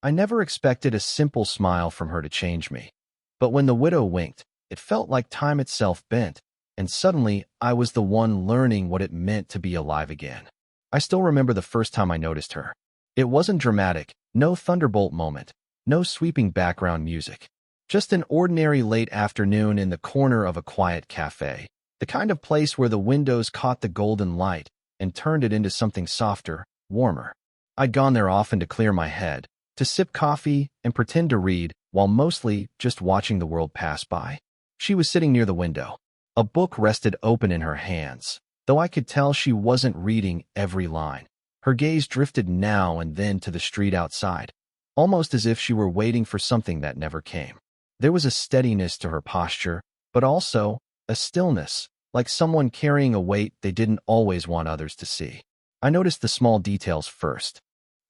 I never expected a simple smile from her to change me. But when the widow winked, it felt like time itself bent, and suddenly I was the one learning what it meant to be alive again. I still remember the first time I noticed her. It wasn't dramatic, no thunderbolt moment, no sweeping background music. Just an ordinary late afternoon in the corner of a quiet café, the kind of place where the windows caught the golden light and turned it into something softer, warmer. I'd gone there often to clear my head, to sip coffee and pretend to read, while mostly just watching the world pass by. She was sitting near the window. A book rested open in her hands, though I could tell she wasn't reading every line. Her gaze drifted now and then to the street outside, almost as if she were waiting for something that never came. There was a steadiness to her posture, but also a stillness, like someone carrying a weight they didn't always want others to see. I noticed the small details first.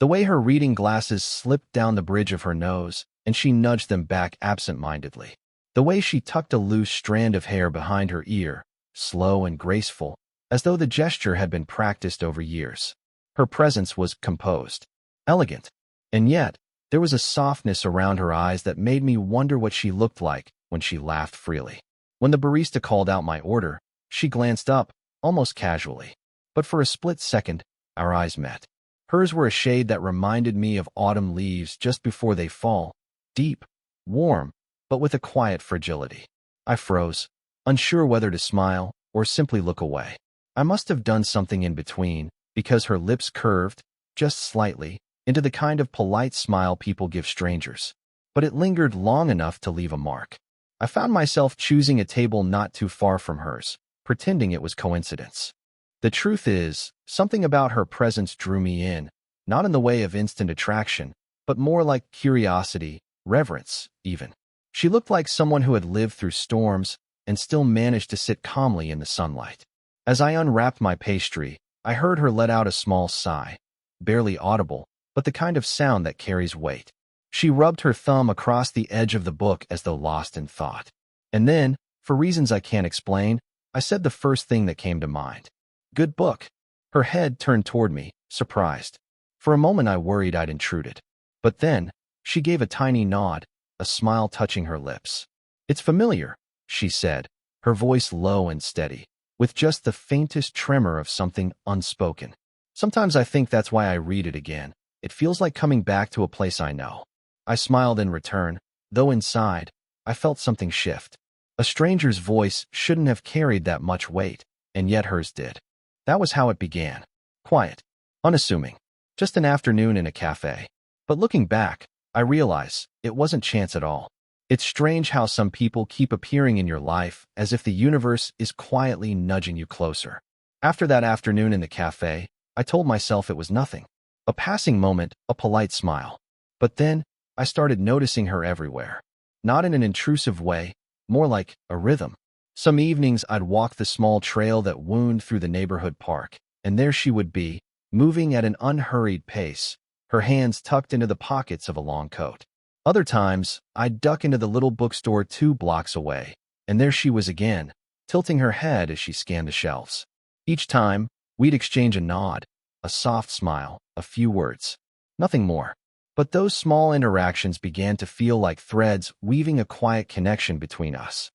The way her reading glasses slipped down the bridge of her nose, and she nudged them back absent-mindedly. The way she tucked a loose strand of hair behind her ear, slow and graceful, as though the gesture had been practiced over years. Her presence was composed, elegant, and yet there was a softness around her eyes that made me wonder what she looked like when she laughed freely. When the barista called out my order, she glanced up, almost casually. But for a split second, our eyes met. Hers were a shade that reminded me of autumn leaves just before they fall, deep, warm, but with a quiet fragility. I froze, unsure whether to smile or simply look away. I must have done something in between, because her lips curved, just slightly, into the kind of polite smile people give strangers. But it lingered long enough to leave a mark. I found myself choosing a table not too far from hers, pretending it was coincidence. The truth is, something about her presence drew me in, not in the way of instant attraction, but more like curiosity, reverence, even. She looked like someone who had lived through storms and still managed to sit calmly in the sunlight. As I unwrapped my pastry, I heard her let out a small sigh, barely audible, but the kind of sound that carries weight. She rubbed her thumb across the edge of the book as though lost in thought. And then, for reasons I can't explain, I said the first thing that came to mind. "Good book." Her head turned toward me, surprised. For a moment I worried I'd intruded. But then, she gave a tiny nod, a smile touching her lips. "It's familiar," she said, her voice low and steady, with just the faintest tremor of something unspoken. Sometimes I think that's why I read it again. It feels like coming back to a place I know. I smiled in return, though inside, I felt something shift. A stranger's voice shouldn't have carried that much weight, and yet hers did. That was how it began. Quiet, unassuming, just an afternoon in a cafe. But looking back, I realize it wasn't chance at all. It's strange how some people keep appearing in your life as if the universe is quietly nudging you closer. After that afternoon in the cafe, I told myself it was nothing. A passing moment, a polite smile. But then, I started noticing her everywhere. Not in an intrusive way, more like a rhythm. Some evenings I'd walk the small trail that wound through the neighborhood park, and there she would be, moving at an unhurried pace, her hands tucked into the pockets of a long coat. Other times, I'd duck into the little bookstore 2 blocks away, and there she was again, tilting her head as she scanned the shelves. Each time, we'd exchange a nod, a soft smile, a few words. Nothing more. But those small interactions began to feel like threads weaving a quiet connection between us.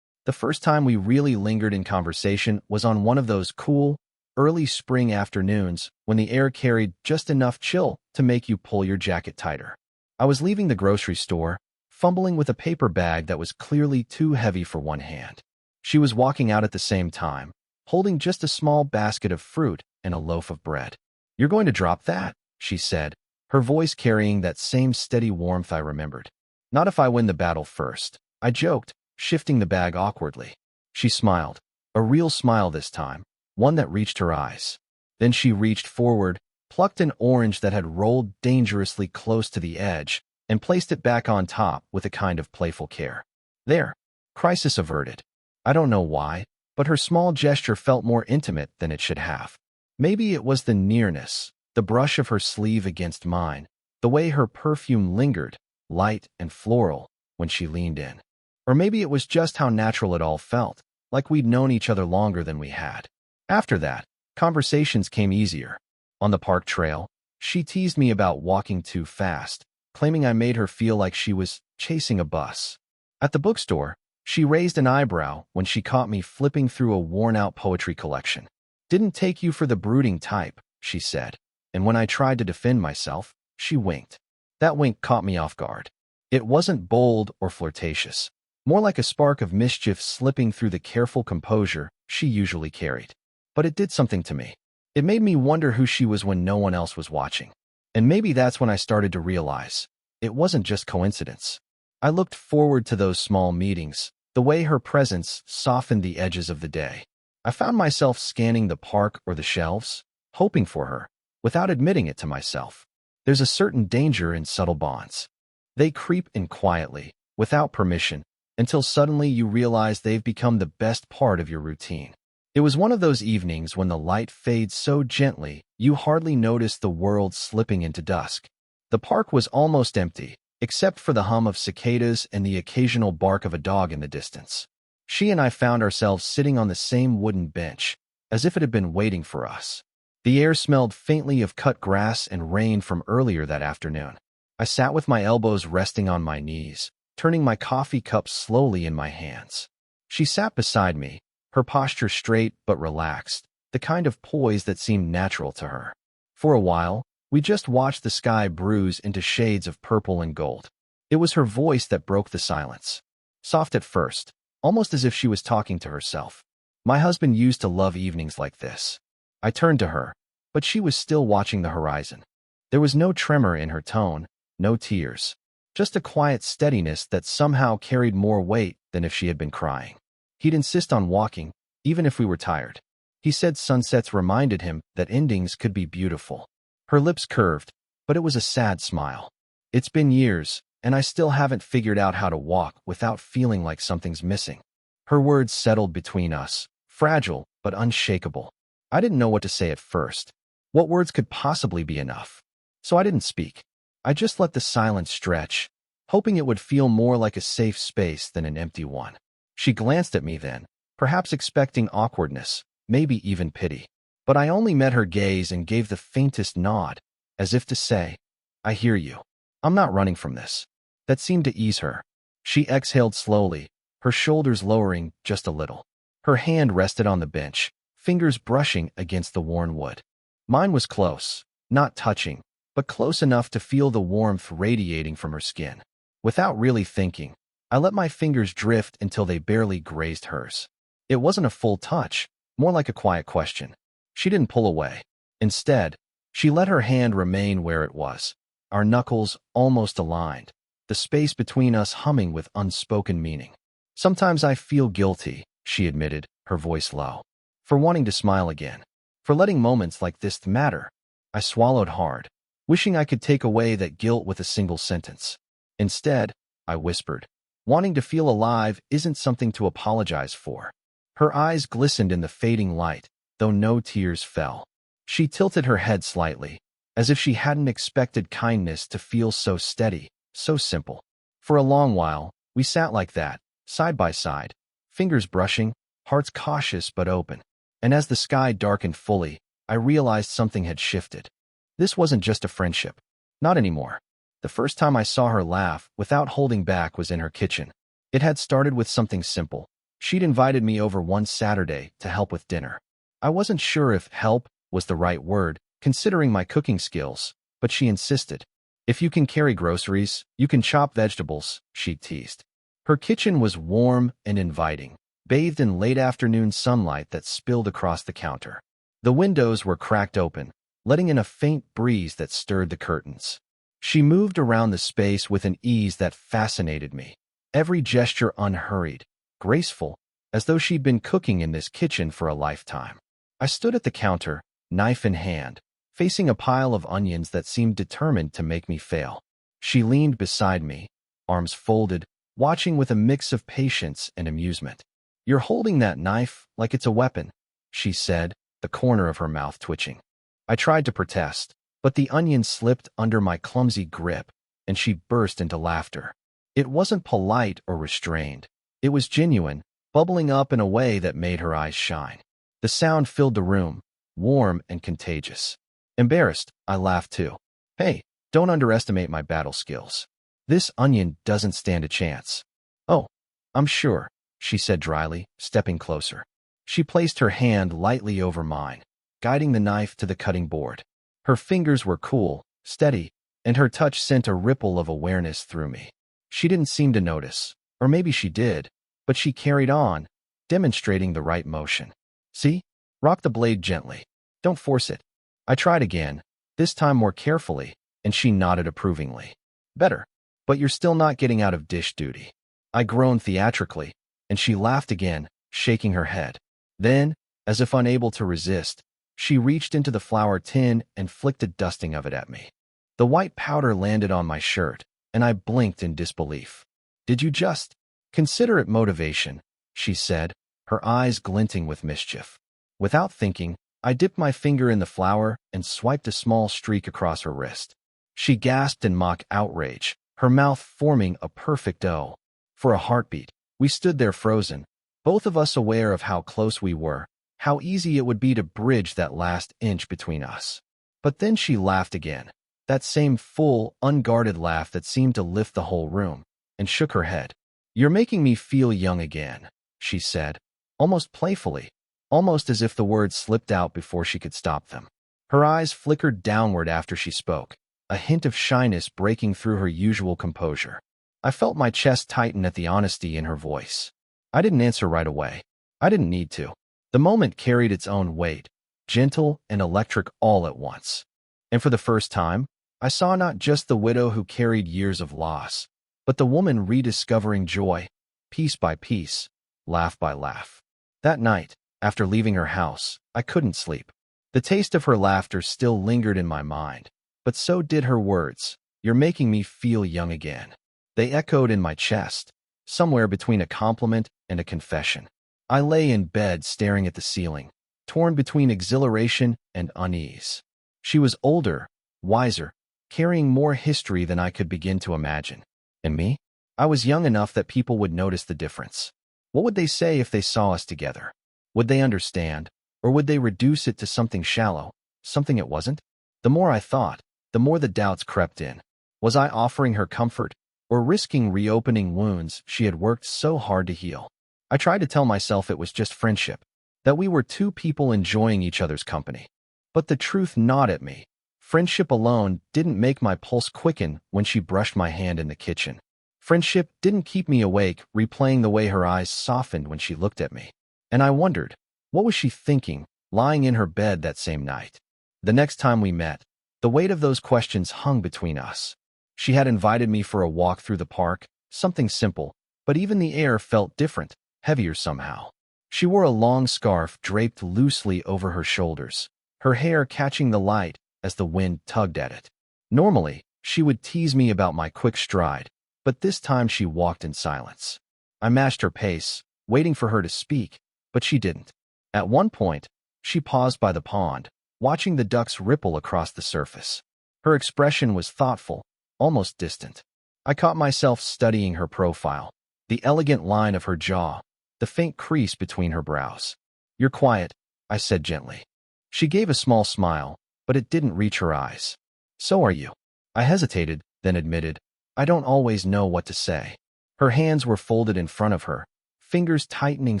The first time we really lingered in conversation was on one of those cool, early spring afternoons when the air carried just enough chill to make you pull your jacket tighter. I was leaving the grocery store, fumbling with a paper bag that was clearly too heavy for one hand. She was walking out at the same time, holding just a small basket of fruit and a loaf of bread. "You're going to drop that?" she said, her voice carrying that same steady warmth I remembered. "Not if I win the battle first," I joked, shifting the bag awkwardly. She smiled, a real smile this time, one that reached her eyes. Then she reached forward, plucked an orange that had rolled dangerously close to the edge, and placed it back on top with a kind of playful care. There, crisis averted. I don't know why, but her small gesture felt more intimate than it should have. Maybe it was the nearness, the brush of her sleeve against mine, the way her perfume lingered, light and floral, when she leaned in. Or maybe it was just how natural it all felt, like we'd known each other longer than we had. After that, conversations came easier. On the park trail, she teased me about walking too fast, claiming I made her feel like she was chasing a bus. At the bookstore, she raised an eyebrow when she caught me flipping through a worn-out poetry collection. "Didn't take you for the brooding type," she said, and when I tried to defend myself, she winked. That wink caught me off guard. It wasn't bold or flirtatious, more like a spark of mischief slipping through the careful composure she usually carried. But it did something to me. It made me wonder who she was when no one else was watching. And maybe that's when I started to realize it wasn't just coincidence. I looked forward to those small meetings, the way her presence softened the edges of the day. I found myself scanning the park or the shelves, hoping for her, without admitting it to myself. There's a certain danger in subtle bonds. They creep in quietly, without permission, until suddenly you realize they've become the best part of your routine. It was one of those evenings when the light fades so gently you hardly notice the world slipping into dusk. The park was almost empty, except for the hum of cicadas and the occasional bark of a dog in the distance. She and I found ourselves sitting on the same wooden bench, as if it had been waiting for us. The air smelled faintly of cut grass and rain from earlier that afternoon. I sat with my elbows resting on my knees, turning my coffee cup slowly in my hands. She sat beside me, her posture straight but relaxed, the kind of poise that seemed natural to her. For a while, we just watched the sky bruise into shades of purple and gold. It was her voice that broke the silence. Soft at first, almost as if she was talking to herself. My husband used to love evenings like this. I turned to her, but she was still watching the horizon. There was no tremor in her tone, no tears, just a quiet steadiness that somehow carried more weight than if she had been crying. He'd insist on walking, even if we were tired. He said sunsets reminded him that endings could be beautiful. Her lips curved, but it was a sad smile. It's been years, and I still haven't figured out how to walk without feeling like something's missing. Her words settled between us, fragile but unshakable. I didn't know what to say at first. What words could possibly be enough? So I didn't speak. I just let the silence stretch, hoping it would feel more like a safe space than an empty one. She glanced at me then, perhaps expecting awkwardness, maybe even pity. But I only met her gaze and gave the faintest nod, as if to say, "I hear you. I'm not running from this." That seemed to ease her. She exhaled slowly, her shoulders lowering just a little. Her hand rested on the bench, fingers brushing against the worn wood. Mine was close, not touching, but close enough to feel the warmth radiating from her skin. Without really thinking, I let my fingers drift until they barely grazed hers. It wasn't a full touch, more like a quiet question. She didn't pull away. Instead, she let her hand remain where it was, our knuckles almost aligned, the space between us humming with unspoken meaning. "Sometimes I feel guilty," she admitted, her voice low, "for wanting to smile again, for letting moments like this matter." I swallowed hard, wishing I could take away that guilt with a single sentence. Instead, I whispered, "Wanting to feel alive isn't something to apologize for." Her eyes glistened in the fading light, though no tears fell. She tilted her head slightly, as if she hadn't expected kindness to feel so steady, so simple. For a long while, we sat like that, side by side, fingers brushing, hearts cautious but open. And as the sky darkened fully, I realized something had shifted. This wasn't just a friendship. Not anymore. The first time I saw her laugh without holding back was in her kitchen. It had started with something simple. She'd invited me over one Saturday to help with dinner. I wasn't sure if help was the right word, considering my cooking skills, but she insisted. "If you can carry groceries, you can chop vegetables," she teased. Her kitchen was warm and inviting, bathed in late afternoon sunlight that spilled across the counter. The windows were cracked open, letting in a faint breeze that stirred the curtains. She moved around the space with an ease that fascinated me, every gesture unhurried, graceful, as though she'd been cooking in this kitchen for a lifetime. I stood at the counter, knife in hand, facing a pile of onions that seemed determined to make me fail. She leaned beside me, arms folded, watching with a mix of patience and amusement. "You're holding that knife like it's a weapon," she said, the corner of her mouth twitching. I tried to protest, but the onion slipped under my clumsy grip, and she burst into laughter. It wasn't polite or restrained. It was genuine, bubbling up in a way that made her eyes shine. The sound filled the room, warm and contagious. Embarrassed, I laughed too. "Hey, Don't underestimate my battle skills. This onion doesn't stand a chance. Oh, I'm sure, she said dryly, stepping closer. She placed her hand lightly over mine, guiding the knife to the cutting board. Her fingers were cool, steady, and her touch sent a ripple of awareness through me. She didn't seem to notice, or maybe she did, but she carried on, demonstrating the right motion. See? Rock the blade gently. Don't force it. I tried again, this time more carefully, and she nodded approvingly. Better. But you're still not getting out of dish duty. I groaned theatrically, and she laughed again, shaking her head. Then, as if unable to resist, she reached into the flour tin and flicked a dusting of it at me. The white powder landed on my shirt, and I blinked in disbelief. Did you just consider it motivation? She said, her eyes glinting with mischief. Without thinking, I dipped my finger in the flour and swiped a small streak across her wrist. She gasped in mock outrage, her mouth forming a perfect O. For a heartbeat, we stood there frozen, both of us aware of how close we were, how easy it would be to bridge that last inch between us. But then she laughed again, that same full, unguarded laugh that seemed to lift the whole room, and shook her head. You're making me feel young again, she said, almost playfully, almost as if the words slipped out before she could stop them. Her eyes flickered downward after she spoke, a hint of shyness breaking through her usual composure. I felt my chest tighten at the honesty in her voice. I didn't answer right away. I didn't need to. The moment carried its own weight, gentle and electric all at once. And for the first time, I saw not just the widow who carried years of loss, but the woman rediscovering joy, piece by piece, laugh by laugh. That night, after leaving her house, I couldn't sleep. The taste of her laughter still lingered in my mind, but so did her words. You're making me feel young again. They echoed in my chest, somewhere between a compliment and a confession. I lay in bed staring at the ceiling, torn between exhilaration and unease. She was older, wiser, carrying more history than I could begin to imagine. And me? I was young enough that people would notice the difference. What would they say if they saw us together? Would they understand, or would they reduce it to something shallow, something it wasn't? The more I thought, the more the doubts crept in. Was I offering her comfort, or risking reopening wounds she had worked so hard to heal? I tried to tell myself it was just friendship, that we were two people enjoying each other's company. But the truth gnawed at me. Friendship alone didn't make my pulse quicken when she brushed my hand in the kitchen. Friendship didn't keep me awake, replaying the way her eyes softened when she looked at me. And I wondered, what was she thinking, lying in her bed that same night? The next time we met, the weight of those questions hung between us. She had invited me for a walk through the park, something simple, but even the air felt different, heavier somehow. She wore a long scarf draped loosely over her shoulders, her hair catching the light as the wind tugged at it. Normally, she would tease me about my quick stride, but this time she walked in silence. I matched her pace, waiting for her to speak, but she didn't. At one point, she paused by the pond, watching the ducks ripple across the surface. Her expression was thoughtful, almost distant. I caught myself studying her profile, the elegant line of her jaw, the faint crease between her brows. You're quiet, I said gently. She gave a small smile, but it didn't reach her eyes. So are you. I hesitated, then admitted, I don't always know what to say. Her hands were folded in front of her, fingers tightening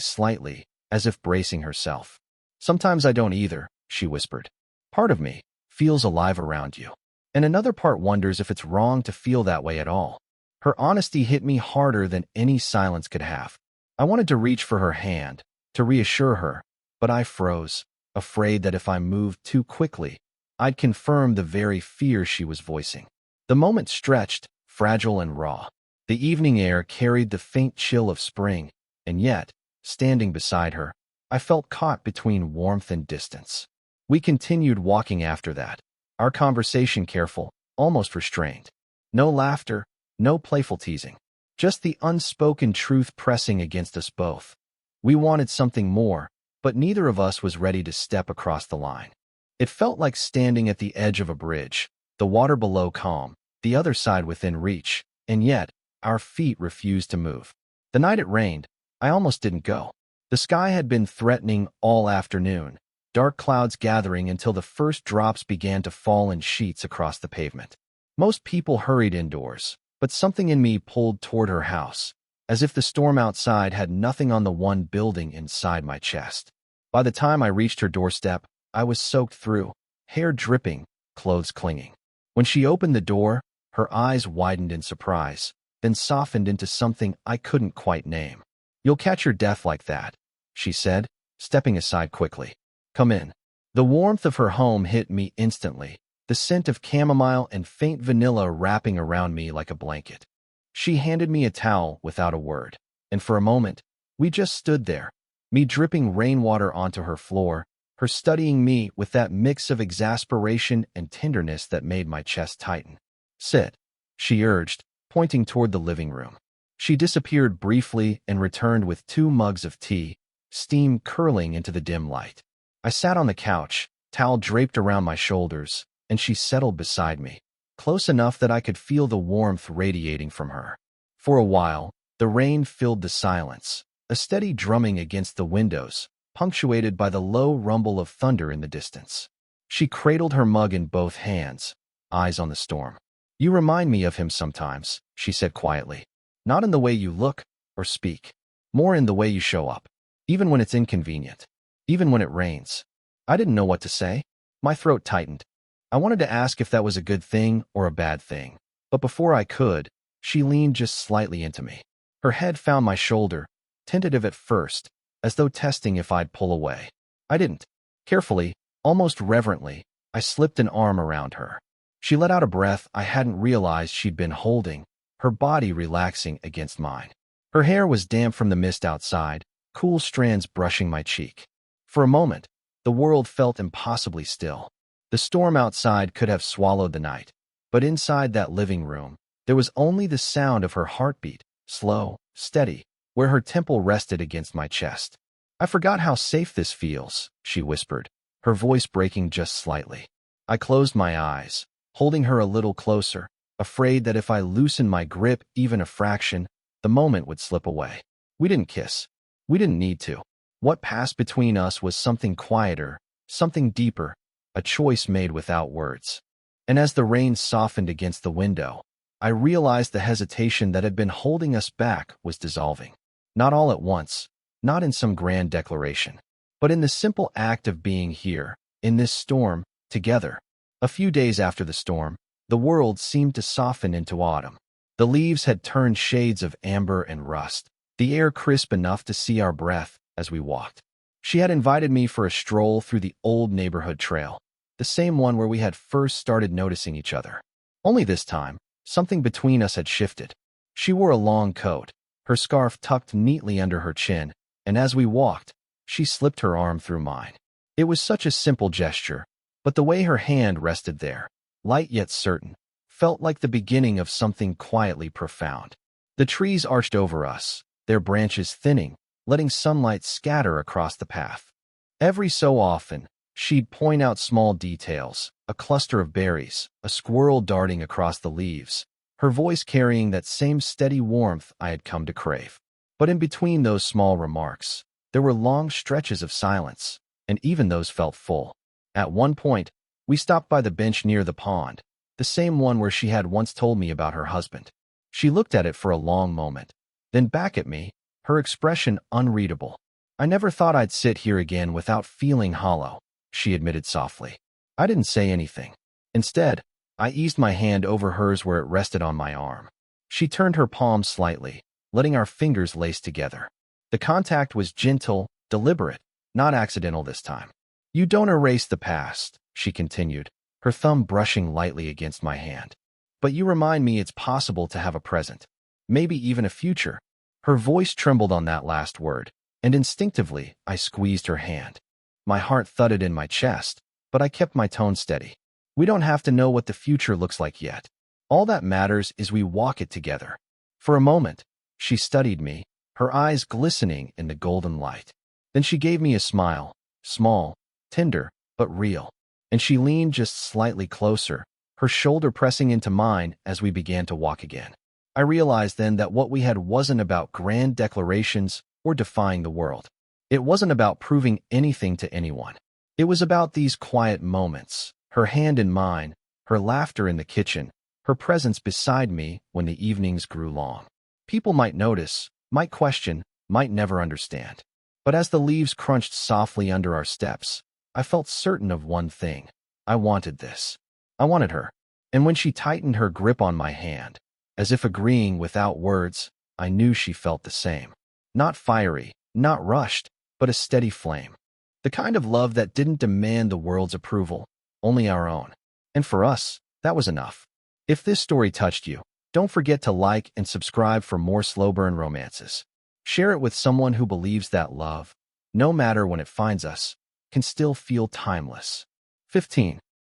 slightly, as if bracing herself. Sometimes I don't either, she whispered. Part of me feels alive around you, and another part wonders if it's wrong to feel that way at all. Her honesty hit me harder than any silence could have. I wanted to reach for her hand, to reassure her, but I froze, afraid that if I moved too quickly, I'd confirm the very fear she was voicing. The moment stretched, fragile and raw. The evening air carried the faint chill of spring, and yet, standing beside her, I felt caught between warmth and distance. We continued walking after that, our conversation careful, almost restrained. No laughter, no playful teasing, just the unspoken truth pressing against us both. We wanted something more, but neither of us was ready to step across the line. It felt like standing at the edge of a bridge, the water below calm, the other side within reach, and yet, our feet refused to move. The night it rained, I almost didn't go. The sky had been threatening all afternoon, dark clouds gathering until the first drops began to fall in sheets across the pavement. Most people hurried indoors, but something in me pulled toward her house, as if the storm outside had nothing on the one building inside my chest. By the time I reached her doorstep, I was soaked through, hair dripping, clothes clinging. When she opened the door, her eyes widened in surprise, then softened into something I couldn't quite name. "You'll catch your death like that," she said, stepping aside quickly. "Come in." The warmth of her home hit me instantly, the scent of chamomile and faint vanilla wrapping around me like a blanket. She handed me a towel without a word, and for a moment, we just stood there, me dripping rainwater onto her floor, her studying me with that mix of exasperation and tenderness that made my chest tighten. "Sit," she urged, pointing toward the living room. She disappeared briefly and returned with 2 mugs of tea, steam curling into the dim light. I sat on the couch, towel draped around my shoulders, and she settled beside me, close enough that I could feel the warmth radiating from her. For a while, the rain filled the silence, a steady drumming against the windows, punctuated by the low rumble of thunder in the distance. She cradled her mug in both hands, eyes on the storm. "You remind me of him sometimes," she said quietly. "Not in the way you look or speak, more in the way you show up, even when it's inconvenient, even when it rains." I didn't know what to say. My throat tightened. I wanted to ask if that was a good thing or a bad thing, but before I could, she leaned just slightly into me. Her head found my shoulder, tentative at first, as though testing if I'd pull away. I didn't. Carefully, almost reverently, I slipped an arm around her. She let out a breath I hadn't realized she'd been holding, her body relaxing against mine. Her hair was damp from the mist outside, cool strands brushing my cheek. For a moment, the world felt impossibly still. The storm outside could have swallowed the night, but inside that living room, there was only the sound of her heartbeat, slow, steady, where her temple rested against my chest. "I forgot how safe this feels," she whispered, her voice breaking just slightly. I closed my eyes, holding her a little closer, afraid that if I loosened my grip even a fraction, the moment would slip away. We didn't kiss. We didn't need to. What passed between us was something quieter, something deeper, a choice made without words. And as the rain softened against the window, I realized the hesitation that had been holding us back was dissolving. Not all at once, not in some grand declaration, but in the simple act of being here, in this storm, together. A few days after the storm, the world seemed to soften into autumn. The leaves had turned shades of amber and rust, the air crisp enough to see our breath as we walked. She had invited me for a stroll through the old neighborhood trail, the same one where we had first started noticing each other. Only this time, something between us had shifted. She wore a long coat, her scarf tucked neatly under her chin, and as we walked, she slipped her arm through mine. It was such a simple gesture, but the way her hand rested there, light yet certain, felt like the beginning of something quietly profound. The trees arched over us, their branches thinning, letting sunlight scatter across the path. Every so often, she'd point out small details, a cluster of berries, a squirrel darting across the leaves, her voice carrying that same steady warmth I had come to crave. But in between those small remarks, there were long stretches of silence, and even those felt full. At one point, we stopped by the bench near the pond, the same one where she had once told me about her husband. She looked at it for a long moment, then back at me, her expression unreadable. "I never thought I'd sit here again without feeling hollow," she admitted softly. I didn't say anything. Instead, I eased my hand over hers where it rested on my arm. She turned her palm slightly, letting our fingers lace together. The contact was gentle, deliberate, not accidental this time. "You don't erase the past," she continued, her thumb brushing lightly against my hand. "But you remind me it's possible to have a present, maybe even a future." Her voice trembled on that last word, and instinctively I squeezed her hand. My heart thudded in my chest, but I kept my tone steady. "We don't have to know what the future looks like yet. All that matters is we walk it together." For a moment, she studied me, her eyes glistening in the golden light. Then she gave me a smile, small, tender, but real, and she leaned just slightly closer, her shoulder pressing into mine as we began to walk again. I realized then that what we had wasn't about grand declarations or defying the world. It wasn't about proving anything to anyone. It was about these quiet moments, her hand in mine, her laughter in the kitchen, her presence beside me when the evenings grew long. People might notice, might question, might never understand. But as the leaves crunched softly under our steps, I felt certain of one thing. I wanted this. I wanted her. And when she tightened her grip on my hand, as if agreeing without words, I knew she felt the same. Not fiery, not rushed, but a steady flame. The kind of love that didn't demand the world's approval, only our own. And for us, that was enough. If this story touched you, don't forget to like and subscribe for more slow burn romances. Share it with someone who believes that love, no matter when it finds us, can still feel timeless. 15.